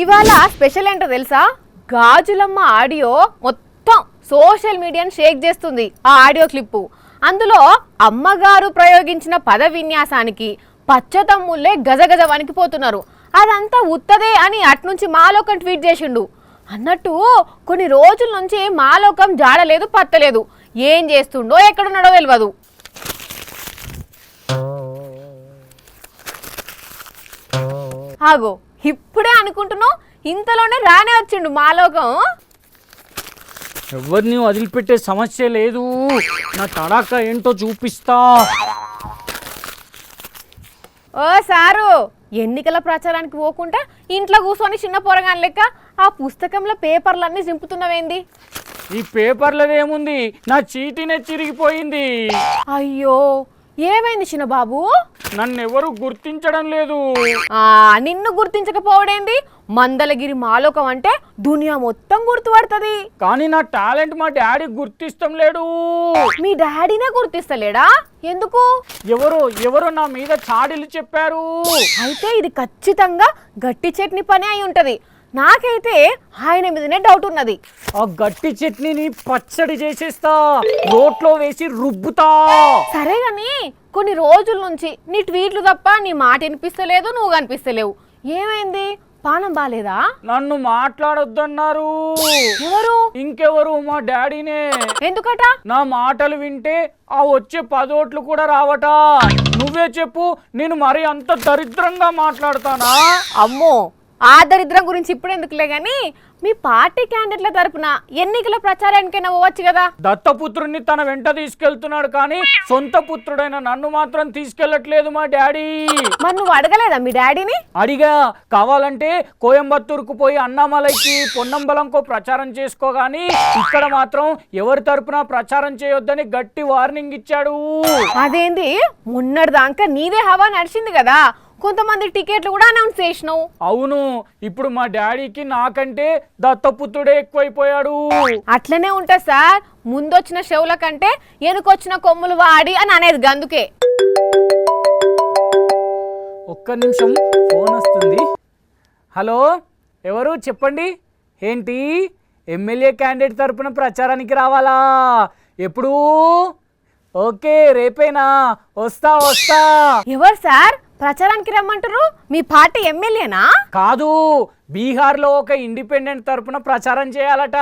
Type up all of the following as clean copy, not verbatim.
ఇవాళ స్పెషల్ ఏంటో తెలుసా? గాజులమ్మ ఆడియో మొత్తం సోషల్ మీడియాని షేక్ చేస్తుంది. ఆ ఆడియో క్లిప్పు అందులో అమ్మగారు ప్రయోగించిన పద విన్యాసానికి పచ్చతమ్ముళ్ళే గజగజ వణికిపోతున్నారు. అదంతా ఉత్తదే అని అట్నుంచి మాలోకం ట్వీట్ చేసిండు. అన్నట్టు కొన్ని రోజుల నుంచి మాలోకం జాడలేదు పత్తలేదు. ఏం చేస్తుండో ఎక్కడున్నాడో తెలియదు. ఆగో ఇప్పుడే అనుకుంటున్నావు, ఇంతలోనే రానే వచ్చిండు మాలోకం. ఎవరిని వదిలిపెట్టే సమస్య లేదు, నా తడాక ఏంటో చూపిస్తా. ఓ సారు, ఎన్నికల ప్రచారానికి పోకుండా ఇంట్లో కూర్చొని చిన్న పొరగాని లెక్క ఆ పుస్తకంలో పేపర్లన్నీ చింపుతున్నవేంది? ఈ పేపర్లదేముంది, నా చీటీనే చిరిగిపోయింది. అయ్యో ఏమైంది చిన్న బాబు? నన్నెవరు గుర్తించడం లేదు. నిన్ను గుర్తించకపోవడేంది? మందలగిరి మాలోకం అంటే దునియా మొత్తం గుర్తుపడుతుంది. కానీ నా టాలెంట్ మా డాడీ గుర్తిస్తం లేడు. మీ డాడీనే గుర్తిస్తలేడా? ఎందుకు? ఎవరో నా మీద చాడీలు చెప్పారు. అయితే ఇది ఖచ్చితంగా గట్టి చట్నీ పని అయి ఉంటది. నాకైతే ఆయన మీదనే డౌట్ ఉన్నది. ఆ గట్టి చట్నీని పచ్చడి చేసేస్తా, రోట్లో వేసి రుబ్బుతా. సరే గాని కొన్ని రోజుల నుంచి నీ ట్వీట్లు తప్ప నీ మాట వినిపిస్తలేదు, నువ్వు కనిపిస్తలేవు. ఏమైంది? పానం బాలేదా? నన్ను మాట్లాడొద్దన్నారు. ఎవరు? ఇంకెవరు, మా డాడీనే. ఎందుకట? నా మాటలు వింటే ఆ వచ్చే 10 ఓట్లు కూడా రావట. నువ్వే చెప్పు, నేను మరి అంత దరిద్రంగా మాట్లాడతానా? అమ్మో, ఆ దరిద్రం గురించి ఇప్పుడు ఎందుకులే గాని మీ పార్టీ క్యాండిడేట్ల తరపున ఎన్నికల ప్రచారానికైనా పోవచ్చు కదా. దత్తపుత్రుడిని తన వెంట తీసుకెళ్తున్నాడు, కానీ సొంత పుత్రుడైన నన్ను మాత్రం తీసుకెళ్లట్లేదు మా డాడీ. మరి నువ్వు అడగలేదా మీ డాడీని? అడిగా. కావాలంటే కోయంబత్తూరుకు పోయి అన్నామలైకి పొన్నంబలంకో ప్రచారం చేసుకోగాని ఇక్కడ మాత్రం ఎవరి తరపున ప్రచారం చేయొద్దని గట్టి వార్నింగ్ ఇచ్చాడు. అదేంది, మొన్నటిదాకా నీదే హవా నడిచింది కదా, కొంతమంది టికెట్లు కూడా అనౌన్స్ చేసినావు. అవును, ఇప్పుడు మా డాడీకి నాకంటే దత్తపుత్రుడే ఎక్కువైపోయాడు. అట్లనే ఉంటా సార్, ముందొచ్చిన షవుల కంటే ఎనుకొచ్చిన కొమ్ములు వాడి అని అనేది గందుకే. ఒక్క నిమిషం, ఫోన్ వస్తుంది. హలో, ఎవరు? చెప్పండి. ఏంటి, ఎమ్మెల్యే క్యాండిడేట్ తరపున ప్రచారానికి రావాలా? ఎప్పుడు? ఓకే, రేపేనా? వస్తా. ఎవరు సార్ ప్రచారానికి రమ్మంటారు? మీ పార్టీ ఎమ్మెల్యేనా? కాదు, బీహార్లో ఒక ఇండిపెండెంట్ తరపున ప్రచారం చేయాలట.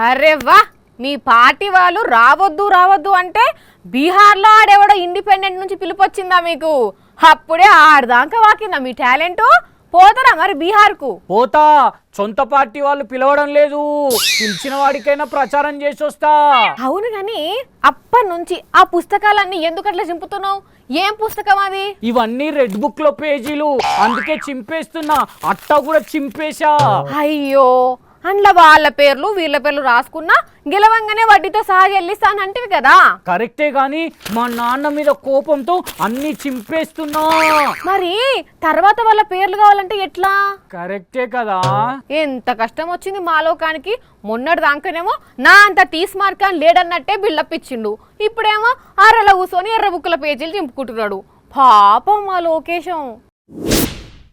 అరే వా, మీ పార్టీ వాళ్ళు రావద్దు అంటే బీహార్లో ఆడెవడో ఇండిపెండెంట్ నుంచి పిలుపొచ్చిందా మీకు? అప్పుడే ఆడదాకా వాకిందా మీ టాలెంట్? పోతారా మరి బీహార్కు? పోతా, సొంత పార్టీ వాళ్ళు పిలవడం లేదు. పిలిచిన వాడికైనా ప్రచారం చేసి వస్తా. అవును గాని అప్పటి నుంచి ఆ పుస్తకాలన్నీ ఎందుకట్లా చింపుతున్నావు? ఏం పుస్తకం అది? ఇవన్నీ రెడ్ బుక్ లో పేజీలు, అందుకే చింపేస్తున్నా. అట్ట కూడా చింపేశా. అయ్యో, అందులో వాళ్ళ పేర్లు వీళ్ళ పేర్లు రాసుకున్నా గెలవంగానే వడ్డీతో సహా చెల్లిస్తానంటివి కదా. కరెక్టే, గాని మా నాన్న మీద కోపంతో అన్ని చింపేస్తున్నా. మరి తర్వాత వాళ్ళ పేర్లు కావాలంటే ఎట్లా? కరెక్టే కదా. ఎంత కష్టం వచ్చింది మాలోకానికి. మొన్నటి దాకానేమో నా అంత తీస్ మార్కాన్ లేడన్నట్టే బిల్డప్ ఇచ్చిండు. ఇప్పుడేమో అరల కూర్చొని ఎర్ర బుక్కుల పేజీలు చింపుకుంటున్నాడు. పాపం మా లోకేశం.